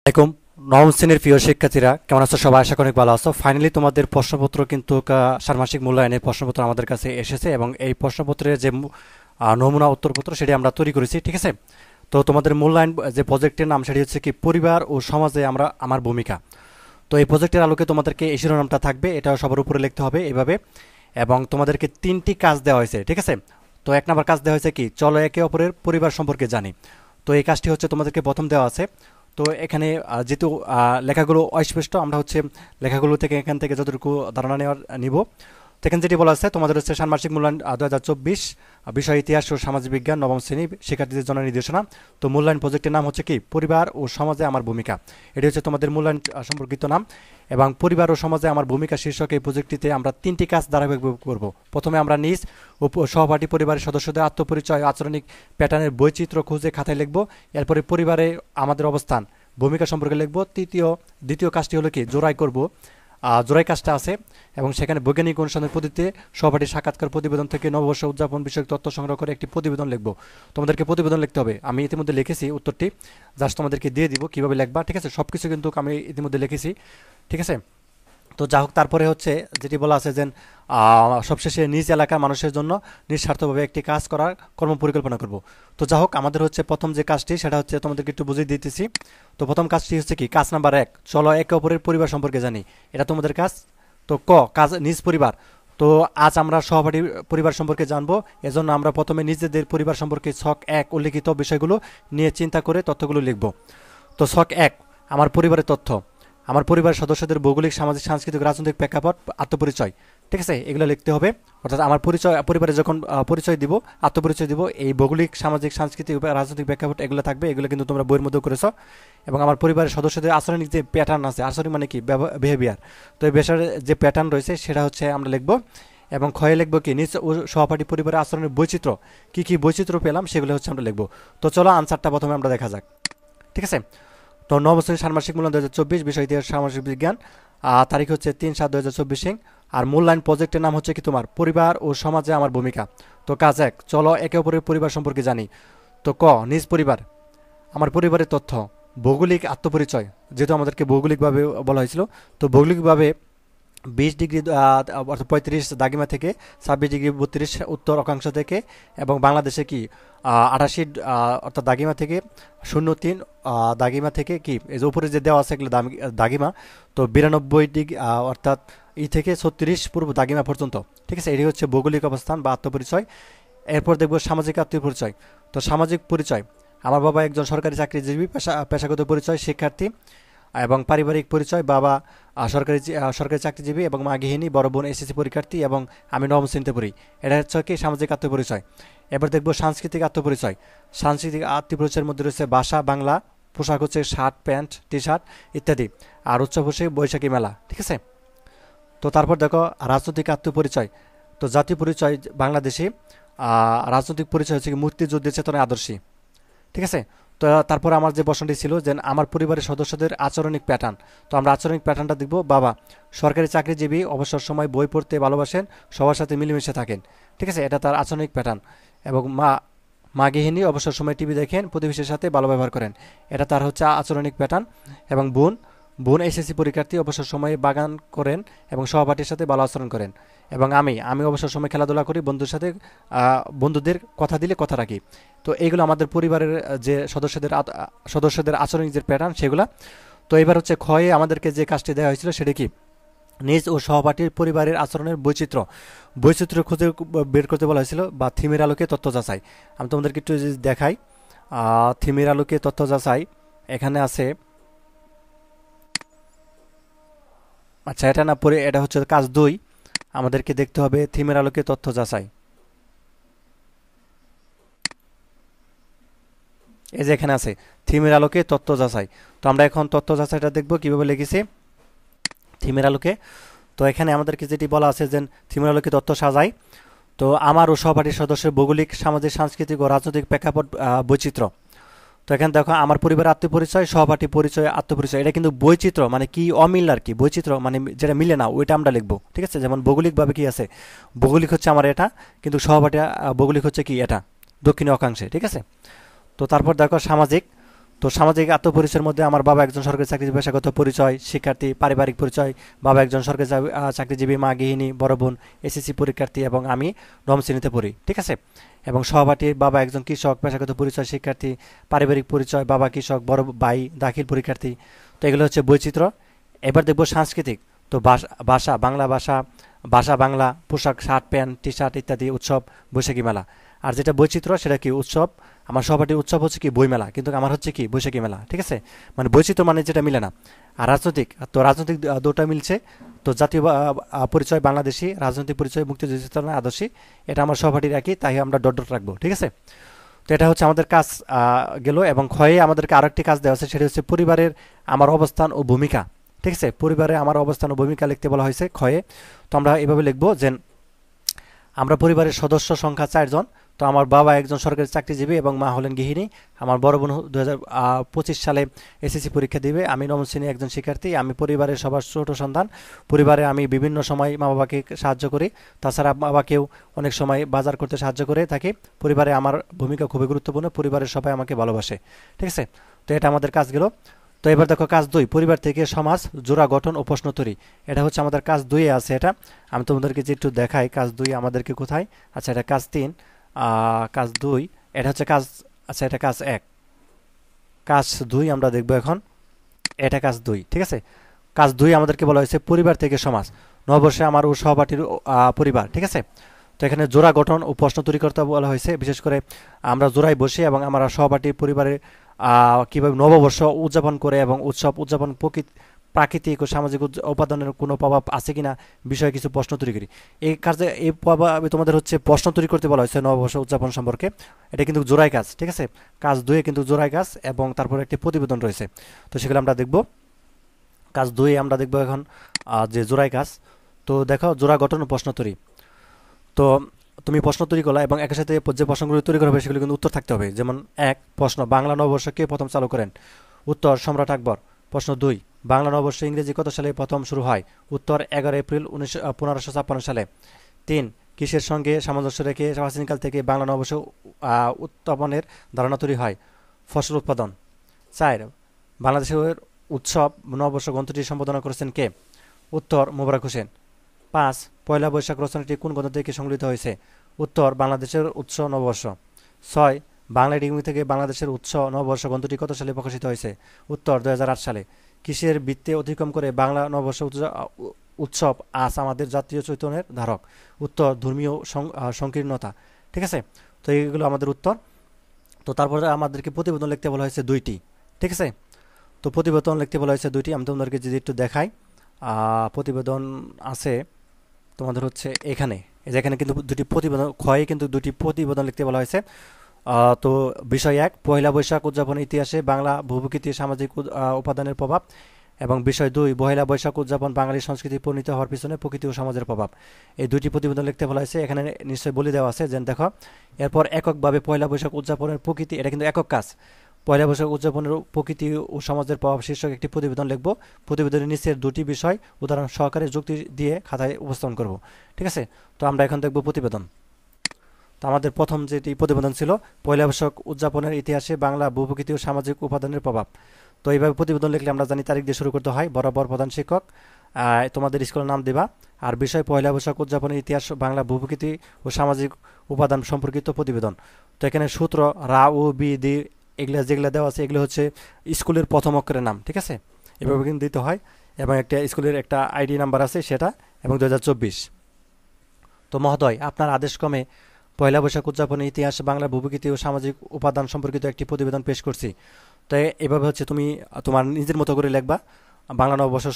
আসসালামাইকুম। নবম শ্রেণীর প্রিয় শিক্ষার্থীরা কেমন আছো? সবাই আশা করি অনেক ভালো আছো। ফাইনালি তোমাদের প্রশ্নপত্র কিন্তু ষান্মাসিক মূল্যায়নের প্রশ্নপত্র আমাদের কাছে এসেছে এবং এই প্রশ্নপত্রের যে নমুনা উত্তরপত্র সেটি আমরা তৈরি করেছি, ঠিক আছে? তো তোমাদের মূল্যায়ন যে প্রজেক্টের নাম সেটি হচ্ছে কি পরিবার ও সমাজে আমার ভূমিকা। তো এই প্রজেক্টের আলোকে তোমাদেরকে এই শিরোনামটা থাকবে, এটা সবার উপরে লিখতে হবে এভাবে। এবং তোমাদেরকে 3টি কাজ দেওয়া হয়েছে, ঠিক আছে? তো 1 নম্বর কাজ দেওয়া হয়েছে কি চলো একে অপরের পরিবার সম্পর্কে জানি। তো এই কাজটি হচ্ছে তোমাদেরকে প্রথম দেওয়া আছে। তো এখানে যেহেতু লেখাগুলো অস্পষ্ট, আমরা হচ্ছে লেখাগুলো থেকে এখান থেকে যতটুকু ধারণা নিব। তো এখানে যেটি বলা আছে তোমাদের হচ্ছে ষান্মাসিক মূল্যায়ন 2024 বিষয় ইতিহাস ও সামাজিক বিজ্ঞান নবম শ্রেণী শিক্ষার্থীদের জন্য নির্দেশনা। তো মূল্যায়ন প্রজেক্টের নাম হচ্ছে কি পরিবার ও সমাজে আমার ভূমিকা। এটি হচ্ছে তোমাদের মূল্যায়ন সম্পর্কিত নাম। এবং পরিবার ও সমাজে আমার ভূমিকা শীর্ষক এই প্রজেক্টটিতে আমরা 3টি কাজ ধারাবাহিকভাবে করব। প্রথমে আমরা নিজ ও সহপাঠী পরিবারের সদস্যদের আত্মপরিচয় আচরণিক প্যাটার্নের বৈচিত্র্য খুঁজে খাতায় লিখব। এরপরে পরিবারে আমাদের অবস্থান ভূমিকা সম্পর্কে লিখব। দ্বিতীয় কাজটি হলো কি জোড়াই করব, জোড়াই কাজটা আছে এবং সেখানে বৈজ্ঞানিক অনুসন্ধানের পদ্ধতিতে সহপাঠী সাক্ষাৎকার প্রতিবেদন থেকে নববর্ষ উদযাপন বিষয়ক তথ্য সংগ্রহ করে একটি প্রতিবেদন লিখব। তোমাদেরকে প্রতিবেদন লিখতে হবে, আমি ইতিমধ্যে লিখেছি উত্তরটি, জাস্ট তোমাদেরকে দিয়ে দিব কীভাবে লিখবা, ঠিক আছে? সব কিছু কিন্তু আমি ইতিমধ্যে লিখেছি, ঠিক আছে? তো যা হোক, তারপরে হচ্ছে যেটি বলা আছে যে সবশেষে নিজ এলাকার মানুষের জন্য নিঃস্বার্থভাবে একটি কাজ করার কর্ম পরিকল্পনা করব। তো যা হোক, আমাদের হচ্ছে প্রথম যে কাজটি সেটা হচ্ছে তোমাদেরকে একটু বুঝিয়ে দিতেছি। তো প্রথম কাজটি হচ্ছে কি কাজ নাম্বার 1 চলো একে অপরের পরিবার সম্পর্কে জানি, এটা তোমাদের কাজ। তো কাজ নিজ পরিবার। তো আজ আমরা সহপাঠী পরিবার সম্পর্কে জানবো, এজন্য আমরা প্রথমে নিজেদের পরিবার সম্পর্কে ছক 1 উল্লিখিত বিষয়গুলো নিয়ে চিন্তা করে তথ্যগুলো লিখব। তো ছক 1 আমার পরিবারের তথ্য। আমার পরিবারের সদস্যদের ভৌগোলিক সামাজিক সাংস্কৃতিক রাজনৈতিক প্রেক্ষাপট আত্মপরিচয়, ঠিক আছে? এগুলো লিখতে হবে। অর্থাৎ আমার পরিবারে যখন পরিচয় দিব, আত্মপরিচয় দিব, এই ভৌগোলিক সামাজিক সাংস্কৃতিক রাজনৈতিক প্রেক্ষাপট এগুলো থাকবে, এগুলো কিন্তু তোমরা বইয়ের মধ্যে করেছো। এবং আমার পরিবারের সদস্যদের আচরণিক যে প্যাটার্ন আছে, আচরণ মানে কি বিহেভিয়ার, তো এই বিষয়ের যে প্যাটার্ন রয়েছে সেটা হচ্ছে আমরা লিখবো। এবং ক্ষয়ে লিখবো কি নিজ ও সহপাঠী পরিবারের আচরণের বৈচিত্র্য, কী বৈচিত্র্য পেলাম সেগুলো হচ্ছে আমরা লিখবো। তো চলো আনসারটা প্রথমে আমরা দেখা যাক, ঠিক আছে? তো নবম শ্রেণীর ষান্মাসিক মূল্যায়ন 2024 বিষয় ইতিহাস সামাজিক বিজ্ঞান, তারিখ হচ্ছে 3/7/2024। আর মূল্যায়ন প্রজেক্টের নাম হচ্ছে কি তোমার পরিবার ও সমাজে আমার ভূমিকা। তো কাজ 1 চলো একে অপরের পরিবার সম্পর্কে জানি। তো নিজ পরিবার, আমার পরিবারের তথ্য, ভৌগোলিক আত্মপরিচয়, যেহেতু আমাদেরকে ভৌগোলিকভাবে বলা হয়েছিল, তো ভৌগোলিকভাবে 20 ডিগ্রি অর্থাৎ 35 দাগিমা থেকে 26 ডিগ্রি 32 উত্তর অক্ষাংশ থেকে, এবং বাংলাদেশে কি 88 অর্থাৎ দাগিমা থেকে 03 দাগিমা থেকে কি এই যে উপরে যে দেওয়া আছে এগুলো দাগিমা। তো 92 ডিগ্রি অর্থাৎ থেকে 36 পূর্ব দাগিমা পর্যন্ত, ঠিক আছে? এটি হচ্ছে ভৌগোলিক অবস্থান বা আত্মপরিচয়। এরপর দেখব সামাজিক আত্মপরিচয়। তো সামাজিক পরিচয়, আমার বাবা একজন সরকারি চাকরিজীবী, পেশাগত পরিচয় শিক্ষার্থী। এবং পারিবারিক পরিচয়, বাবা সরকারি চাকরিজীবী এবং মা গৃহিণী, বড় বোন এসএসসি পরীক্ষার্থী এবং আমি নবম শ্রেণীতে পড়ি। এটা হচ্ছে কি সামাজিক আত্মপরিচয়। এবার দেখব সাংস্কৃতিক আত্মপরিচয়। সাংস্কৃতিক আত্মপরিচয়ের মধ্যে রয়েছে ভাষা বাংলা, পোশাক হচ্ছে শার্ট প্যান্ট টি শার্ট ইত্যাদি, আর উৎসব হচ্ছে বৈশাখী মেলা, ঠিক আছে? তো তারপর দেখো রাজনৈতিক আত্মপরিচয়। তো জাতীয় পরিচয় বাংলাদেশি, রাজনৈতিক পরিচয় হচ্ছে কি মুক্তিযুদ্ধের চেতনায় আদর্শী, ঠিক আছে? তো তারপর আমার যে প্রশ্নটি ছিল যে আমার পরিবারের সদস্যদের আচরণিক প্যাটার্ন। তো আমরা আচরণিক প্যাটার্নটা দেখব। বাবা সরকারি চাকরিজীবী, অবসর সময় বই পড়তে ভালোবাসেন, সবার সাথে মিলেমিশে থাকেন, ঠিক আছে? এটা তার আচরণিক প্যাটার্ন। এবং মা গৃহিণী, অবসর সময় টিভি দেখেন, প্রতিবেশীর সাথে ভালো ব্যবহার করেন, এটা তার হচ্ছে আচরণিক প্যাটার্ন। এবং বোন এসএসসি পরীক্ষার্থী, অবসর সময়ে বাগান করেন এবং সহপাঠীর সাথে ভালো আচরণ করেন। এবং আমি অবসর সময় খেলাধুলা করি, বন্ধুদের কথা দিলে কথা রাখি। তো এইগুলো আমাদের পরিবারের যে সদস্যদের আচরণিক যে প্যাটার্ন সেগুলো। তো এবার হচ্ছে ক্ষয়ে আমাদেরকে যে কাজটি দেওয়া হয়েছিল সেটা কি নিজ ও সহপাঠীর পরিবারের আচরণের বৈচিত্র্য খুঁজে বের করতে বলা হয়েছিল, বা থিমের আলোকে তথ্য যাচাই। আমি তোমাদেরকে একটু যদি দেখাই, থিমের আলোকে তথ্য যাচাই এখানে আছে। আচ্ছা, এটা না পড়ে এটা হচ্ছে কাজ 2, আমাদেরকে দেখতে হবে থিমের আলোকে তথ্য যাচাই। এই যে এখানে আছে থিমের আলোকে তথ্য যাচাই। তো আমরা এখন তথ্য যাচাইটা দেখব কিভাবে লিখেছি থিমের আলোকে। তো এখানে আমাদেরকে যেটি বলা আছে যে থিমের আলোকে তথ্য সাজাই। তো আমার ও সহপাঠীর সদস্যের ভৌগোলিক সামাজিক সাংস্কৃতিক ও রাজনৈতিক প্রেক্ষাপট বৈচিত্র্য। তো এখানে দেখো আমার পরিবারের আত্মপরিচয়, সহপাঠী পরিচয়, আত্মপরিচয়, এটা কিন্তু বৈচিত্র্য মানে কি অমিল আর কি, বৈচিত্র্য মানে যেটা মিলে না ওইটা আমরা লিখবো, ঠিক আছে? যেমন ভৌগোলিকভাবে কি আছে, ভৌগোলিক হচ্ছে আমার এটা, কিন্তু সহপাঠী ভৌগোলিক হচ্ছে কি এটা দক্ষিণ অক্ষাংশে, ঠিক আছে? তো তারপর দেখো সামাজিক। তো সামাজিক আত্মপরিচয়ের মধ্যে আমার বাবা একজন সরকারি চাকরিজীবী, পেশাগত পরিচয় শিক্ষার্থী, পারিবারিক পরিচয় বাবা একজন সরকারি চাকরিজীবী, মা গৃহিণী, বড় বোন এসএসসি পরীক্ষার্থী এবং আমি নবম শ্রেণীতে পড়ি, ঠিক আছে। এবং সহপাঠী বাবা একজন কৃষক, পেশাগত পরিচয় শিক্ষার্থী, পারিবারিক পরিচয় বাবা কৃষক, বড় ভাই দাখিল পরীক্ষার্থী। তো এগুলো হচ্ছে বৈচিত্র্য। এবার দেখব সাংস্কৃতিক। তো ভাষা বাংলা ভাষা, ভাষা বাংলা, পোশাক শার্ট প্যান্ট টি শার্ট ইত্যাদি, উৎসব বৈশাখী মেলা। আর যেটা বৈচিত্র্য সেটা কি উৎসব, আমার সহপাঠীর উৎসব হচ্ছে কি বইমেলা, কিন্তু আমার হচ্ছে কি বৈশাখী মেলা, ঠিক আছে। মানে বৈচিত্র্য মানে যেটা মিলে না। আর রাজনৈতিক, তো রাজনৈতিক দুটো মিলছে। তো জাতীয় পরিচয় বাংলাদেশি, রাজনৈতিক পরিচয় মুক্তিযুদ্ধ চেতনা আদর্শী, এটা আমার সহপাঠীর একই, তাই আমরা ডট ডট রাখবো, ঠিক আছে। তো এটা হচ্ছে আমাদের কাজ গেল। এবং ক্ষয়ে আমাদেরকে আরেকটি কাজ দেওয়া আছে, সেটা হচ্ছে পরিবারের আমার অবস্থান ও ভূমিকা, ঠিক আছে। পরিবারে আমার অবস্থান ও ভূমিকা লিখতে বলা হয়েছে ক্ষয়ে। তো আমরা এভাবে লিখবো যে আমরা পরিবারের সদস্য সংখ্যা 4 জন। তো আমার বাবা একজন সরকারি চাকরিজীবী এবং মা হলেন গৃহিণী। আমার বড় বোন 2025 সালে এসএসসি পরীক্ষা দিবে। আমি নবম শ্রেণীর একজন শিক্ষার্থী। আমি পরিবারের সবার ছোট সন্তান। পরিবারে আমি বিভিন্ন সময় মা বাবাকে সাহায্য করি, তাছাড়া বাবাকেও অনেক সময় বাজার করতে সাহায্য করে থাকি। পরিবারে আমার ভূমিকা খুবই গুরুত্বপূর্ণ, পরিবারের সবাই আমাকে ভালোবাসে, ঠিক আছে। তো এটা আমাদের কাজ গেল। তো এবার দেখো কাজ 2, পরিবার থেকে সমাজ জোড়া গঠন ও প্রশ্ন তৈরি। এটা হচ্ছে আমাদের কাজ 2 এ আছে। এটা আমি তোমাদেরকে যে একটু দেখাই কাজ 2 আমাদেরকে কোথায়। আচ্ছা, এটা কাজ 3, কাজ 2, এটা হচ্ছে কাজ, আচ্ছা এটা কাজ 1, কাজ 2 আমরা দেখব এখন। এটা কাজ 2, ঠিক আছে। কাজ 2 আমাদেরকে বলা হয়েছে পরিবার থেকে সমাজ, নববর্ষে আমার ও সহপাঠীর পরিবার, ঠিক আছে। তো এখানে জোড়া গঠন ও প্রশ্ন তৈরি করতে বলা হয়েছে। বিশেষ করে আমরা জোড়ায় বসে এবং আমরা সহপাঠীর পরিবারে কীভাবে নববর্ষ উদযাপন করে এবং উৎসব উদযাপন প্রাকৃতিক ও সামাজিক উপাদানের কোনো প্রভাব আছে কিনা বিষয়ে কিছু প্রশ্ন তৈরি করি। এই কাজে এই প্রভাবে তোমাদের হচ্ছে প্রশ্ন তৈরি করতে বলা হয়েছে নববর্ষ উদযাপন সম্পর্কে। এটা কিন্তু জোড়াই কাজ, ঠিক আছে। কাজ 2 কিন্তু জোড়াই কাজ এবং তারপরে একটি প্রতিবেদন রয়েছে। তো সেগুলো আমরা দেখব। কাজ 2 আমরা দেখব এখন যে জোড়াই কাজ। তো দেখো জোড়া গঠন ও প্রশ্ন তৈরি। তো তুমি প্রশ্ন তৈরি করলা এবং একই সাথে যে প্রশ্নগুলো তৈরি করা হবে সেগুলো কিন্তু উত্তর থাকতে হবে। যেমন 1 প্রশ্ন, বাংলা নববর্ষ কে প্রথম চালু করেন? উত্তর সম্রাট আকবর। প্রশ্ন 2, বাংলা নববর্ষ ইংরেজি কত সালে প্রথম শুরু হয়? উত্তর 11 এপ্রিল 1556 সালে। 3, কিসের সঙ্গে সামঞ্জস্য রেখে প্রাচীনকাল থেকে বাংলা নববর্ষ উত্থাপনের ধারণা তৈরি হয়? ফসল উৎপাদন। 4, বাংলাদেশের উৎসব নববর্ষ গ্রন্থটি সম্পাদনা করেছেন কে? উত্তর মোবারক হোসেন। 5, পয়লা বৈশাখ রচনাটি কোন গ্রন্থ থেকে সংগৃহীত হয়েছে? উত্তর বাংলাদেশের উৎস নববর্ষ। 6, বাংলা একাডেমি থেকে বাংলাদেশের উৎস নববর্ষ গ্রন্থটি কত সালে প্রকাশিত হয়েছে? উত্তর 2008 সালে। কিসের বৃত্তে অতিক্রম করে বাংলা নববর্ষ উৎসব আজ আমাদের জাতীয় চৈতন্যের ধারক? উত্তর ধর্মীয় সংকীর্ণতা, ঠিক আছে। তো এইগুলো আমাদের উত্তর। তো তারপরে আমাদেরকে প্রতিবেদন লিখতে বলা হয়েছে 2টি, ঠিক আছে। তো প্রতিবেদন লিখতে বলা হয়েছে 2টি। আমি তোমাদেরকে যদি একটু দেখাই, প্রতিবেদন আছে তোমাদের হচ্ছে এখানে, যেখানে কিন্তু 2টি প্রতিবেদন, ক্ষয়ে কিন্তু 2টি প্রতিবেদন লিখতে বলা হয়েছে। তো বিষয় 1, পয়লা বৈশাখ উদযাপনের ইতিহাসে বাংলা ভূপ্রকৃতি সামাজিক উপাদানের প্রভাব। এবং বিষয় 2, পয়লা বৈশাখ উদযাপন বাঙালি সংস্কৃতি পরিণত হওয়ার পিছনে প্রকৃতি ও সমাজের প্রভাব। এই 2টি প্রতিবেদন লিখতে বলা হয়েছে। এখানে নিশ্চয়ই বলে দেওয়া আছে যে দেখো, এরপর এককভাবে পয়লা বৈশাখ উদযাপনের প্রকৃতি, এটা কিন্তু একক কাজ। পয়লা বৈশাখ উদযাপনের প্রকৃতি ও সমাজের প্রভাব শীর্ষক একটি প্রতিবেদন লিখব। প্রতিবেদনের নিচের 2টি বিষয় উদাহরণ সহকারে যুক্তি দিয়ে খাতায় উপস্থাপন করব, ঠিক আছে। তো আমরা এখন দেখব প্রতিবেদন। তো আমাদের প্রথম যেটি প্রতিবেদন ছিল পয়লা বৈশাখ উদযাপনের ইতিহাসে বাংলা ভূপ্রকৃতি ও সামাজিক উপাদানের প্রভাব। তো এইভাবে প্রতিবেদন লিখলে আমরা জানি তারিখ দিয়ে শুরু করতে হয়। বরাবর প্রধান শিক্ষক, তোমাদের স্কুলের নাম দিবা। আর বিষয় পয়লা বৈশাখ উদযাপনের ইতিহাস বাংলা ভূপ্রকৃতি ও সামাজিক উপাদান সম্পর্কিত প্রতিবেদন। তো এখানে সূত্র রা ও বি দি এগুলো যেগুলো দেওয়া আছে এগুলো হচ্ছে স্কুলের প্রথম অক্ষরের নাম, ঠিক আছে। এভাবে কিন্তু দিতে হয়। এবং একটা স্কুলের একটা আইডি নাম্বার আছে সেটা, এবং 2024। তো মহোদয়, আপনার আদেশক্রমে পয়লা বৈশাখ উদযাপনের ইতিহাস বাংলা ভূপ্রকৃতি ও সামাজিক উপাদান সম্পর্কিত একটি প্রতিবেদন পেশ করছি। তো এভাবে হচ্ছে তুমি তোমার নিজের মতো করে লিখবা। বাংলা নববর্ষ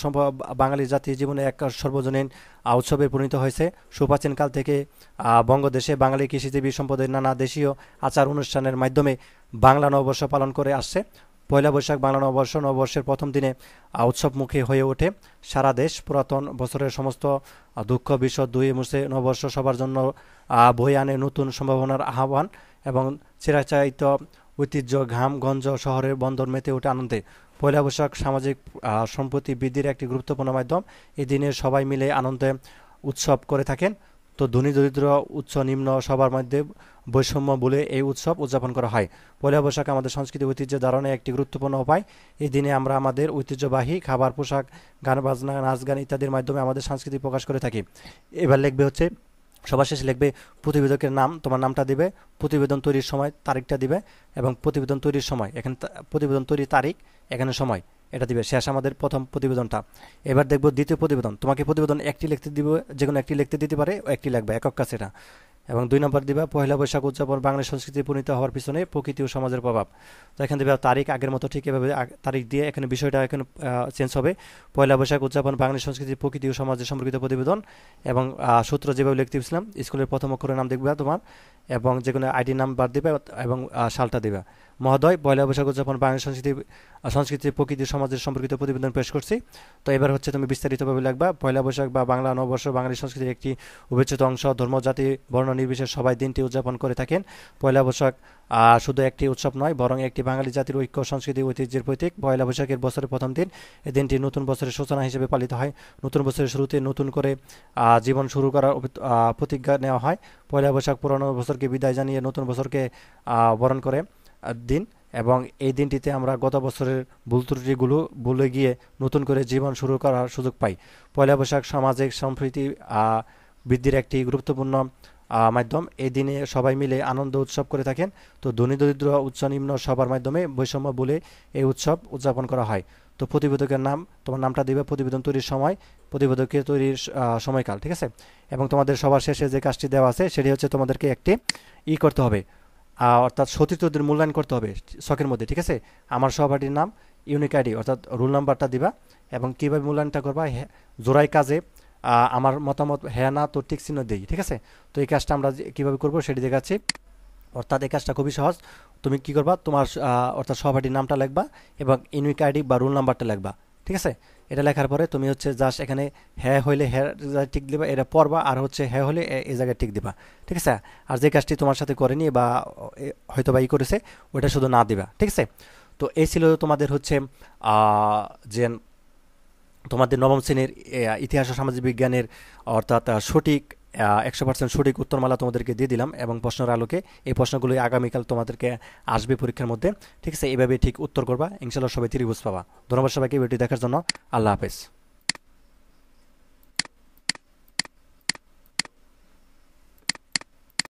বাঙালি জাতির জীবনে এক সর্বজনীন উৎসবে পরিণত হয়েছে। সুপ্রাচীনকাল থেকে বঙ্গদেশে বাঙালি কৃষিজীবী সম্প্রদায়ের নানা দেশীয় আচার অনুষ্ঠানের মাধ্যমে বাংলা নববর্ষ পালন করে আসছে। পয়লা বৈশাখ বাংলা নববর্ষের প্রথম দিনে উৎসবমুখী হয়ে ওঠে সারা দেশ। পুরাতন বছরের সমস্ত দুঃখ বিষদ ধুয়ে মুছে নববর্ষ সবার জন্য বয়ে আনে নতুন সম্ভাবনার আহ্বান এবং চিরাচরিত ঐতিহ্য গ্রামগঞ্জ শহরের বন্দর মেতে ওঠে আনন্দে। পয়লা বৈশাখ সামাজিক সম্প্রীতি বৃদ্ধির একটি গুরুত্বপূর্ণ মাধ্যম। এই দিনে সবাই মিলে আনন্দে উৎসব করে থাকেন। তো ধনী দরিদ্র উচ্চ নিম্ন সবার মধ্যে বৈষম্য বলে এই উৎসব উদযাপন করা হয়। পয়লা বৈশাখ আমাদের সংস্কৃতি ঐতিহ্যের ধারণে একটি গুরুত্বপূর্ণ উপায়। এই দিনে আমরা আমাদের ঐতিহ্যবাহী খাবার, পোশাক, গান বাজনা, নাচ গান ইত্যাদির মাধ্যমে আমাদের সংস্কৃতি প্রকাশ করে থাকি। এবার লিখবে হচ্ছে, সবার শেষে লিখবে প্রতিবেদকের নাম, তোমার নামটা দিবে, প্রতিবেদন তৈরির সময় তারিখটা দিবে, এবং প্রতিবেদন তৈরির সময় এখানে প্রতিবেদন তৈরির তারিখ, এখানে সময়, এটা দিবে। শেষ আমাদের প্রথম প্রতিবেদনটা। এবার দেখবো দ্বিতীয় প্রতিবেদন। তোমাকে প্রতিবেদন একটি লিখতে দিব, যে কোনো একটি লিখতে দিতে পারে, একটি লাগবে, একক কাজ এটা। এবং 2 নম্বর দিবা পয়লা বৈশাখ উদযাপন বাংলা সংস্কৃতি পরিণত হওয়ার পিছনে প্রকৃতি ও সমাজের প্রভাব। তো এখানে দিবা তারিখ আগের মতো, ঠিক এভাবে তারিখ দিয়ে এখানে বিষয়টা এখানে চেঞ্জ হবে। পয়লা বৈশাখ উদযাপন বাংলা সংস্কৃতি প্রকৃতি ও সমাজের সম্পর্কিত প্রতিবেদন, এবং সূত্র যেভাবে লিখতে দিয়েছিলাম, স্কুলের প্রথম অক্ষরের নাম দেখবা তোমার, এবং যে কোনো আইডি নাম্বার দিবে, এবং সালটা দিবা। মহোদয়, পয়লা বৈশাখ উদযাপন বাংলা সংস্কৃতি প্রকৃতি সমাজের সম্পর্কিত প্রতিবেদন পেশ করছি। তো এবার হচ্ছে তুমি বিস্তারিতভাবে লিখবা, পয়লা বৈশাখ বা বাংলা নববর্ষ বাঙালি সংস্কৃতির একটি অবিচ্ছেদ্য অংশ। ধর্ম, জাতি, বর্ণ নির্বিশেষে সবাই দিনটি উদযাপন করে থাকেন। পয়লা বৈশাখ শুধু একটি উৎসব নয়, বরং একটি বাঙালি জাতির ঐক্য, সংস্কৃতি, ঐতিহ্যের প্রতীক। পয়লা বৈশাখের বছরের প্রথম দিন। এই দিনটি নতুন বছরের সূচনা হিসেবে পালিত হয়। নতুন বছরের শুরুতে নতুন করে জীবন শুরু করার প্রতিজ্ঞা নেওয়া হয়। পয়লা বৈশাখ পুরনো বছরকে বিদায় জানিয়ে নতুন বছরকে বরণ করে দিন, এবং এই দিনটিতে আমরা গত বছরের ভুল ত্রুটিগুলো ভুলে গিয়ে নতুন করে জীবন শুরু করার সুযোগ পাই। পয়লা বৈশাখ সামাজিক সম্প্রীতি বৃদ্ধির একটি গুরুত্বপূর্ণ মাধ্যম। এই দিনে সবাই মিলে আনন্দ উৎসব করে থাকেন। তো ধনী দরিদ্র উচ্চ নিম্ন সবার মাধ্যমে বৈষম্য বলে এই উৎসব উদযাপন করা হয়। তো প্রতিবেদকের নাম, তোমার নামটা দিবে, প্রতিবেদন তৈরির সময়, প্রতিবেদকের তৈরির সময়কাল, ঠিক আছে। এবং তোমাদের সবার শেষে যে কাজটি দেওয়া আছে সেটি হচ্ছে তোমাদেরকে একটি করতে হবে, অর্থাৎ সতীর্থদের মূল্যায়ন করতে হবে শখের মধ্যে, ঠিক আছে। আমার সহপাঠীর নাম, ইউনিক আইডি অর্থাৎ রোল নাম্বারটা দিবা, এবং কীভাবে মূল্যায়নটা করবা, জোড়াই কাজে আমার মতামত হ্যাঁ না তো টিক চিহ্ন দিই, ঠিক আছে। তো এই কাজটা আমরা কীভাবে করবো সেটি দেখাচ্ছি। অর্থাৎ এই কাজটা খুবই সহজ। তুমি কি করবা, তোমার অর্থাৎ সহপাঠীর নামটা লিখবা এবং ইউনিক আইডি বা রোল নাম্বারটা লিখবা, ঠিক আছে। এটা লেখার পরে তুমি হচ্ছে জাস্ট এখানে হ্যাঁ হইলে হ্যাঁ টিক দিবা, এটা পড়বা, আর হচ্ছে হ্যাঁ হলে এই জায়গায় টিক দিবা, ঠিক আছে। আর যে কাজটি তোমার সাথে করেনি বা হয়তো বা করেছে, ওইটা শুধু না দিবা, ঠিক আছে। তো এই ছিল তোমাদের হচ্ছে যে তোমাদের নবম শ্রেণীর ইতিহাস ও সামাজিক বিজ্ঞানের, অর্থাৎ সঠিক 100% সঠিক উত্তরমালা তোমাদেরকে দিয়ে দিলাম, এবং প্রশ্নের আলোকে এই প্রশ্নগুলো আগামীকাল তোমাদেরকে আসবে পরীক্ষার মধ্যে, ঠিক আছে। এইভাবে ঠিক উত্তর করবা, ইনশাল্লাহ সবাই ত্রিভুজ পাবা। ধন্যবাদ সবাইকে ভিডিও দেখার জন্য। আল্লাহ হাফেজ।